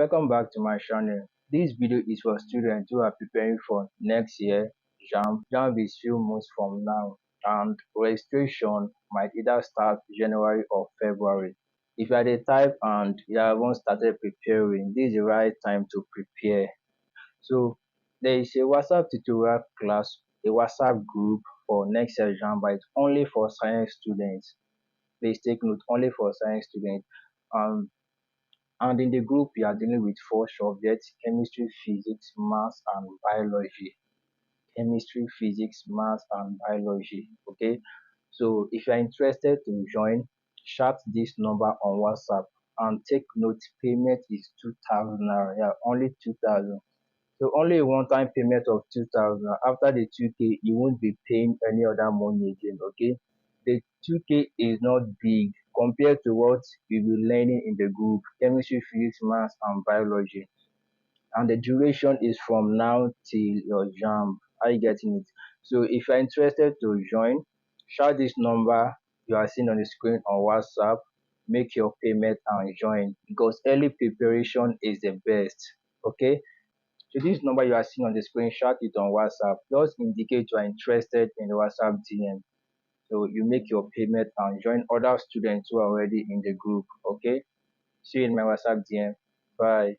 welcome back to my channel. This video is for students who are preparing for next year Jamb. Jamb is few months from now and registration might either start January or February. If you are the type and you haven't started preparing, this is the right time to prepare. So there is a WhatsApp tutorial class, a WhatsApp group for next year Jamb, but it's only for science students. Please take note, only for science students. Um, and in the group, we are dealing with four subjects: chemistry, physics, maths, and biology. Chemistry, physics, maths, and biology. Okay. So if you are interested to join, chat this number on WhatsApp and take note. Payment is 2,000 naira. Yeah, only 2,000. So only a one-time payment of 2,000. After the 2K, you won't be paying any other money again. Okay. The 2K is not big compared to what we will be learning in the group: chemistry, physics, maths, and biology. And the duration is from now till your jam. Are you getting it? So if you're interested to join, shout this number you are seeing on the screen on WhatsApp, make your payment and join, because early preparation is the best. Okay. So this number you are seeing on the screen, shout it on WhatsApp. Just indicate you are interested in the WhatsApp DM. So you make your payment and join other students who are already in the group. Okay. See you in my WhatsApp DM. Bye.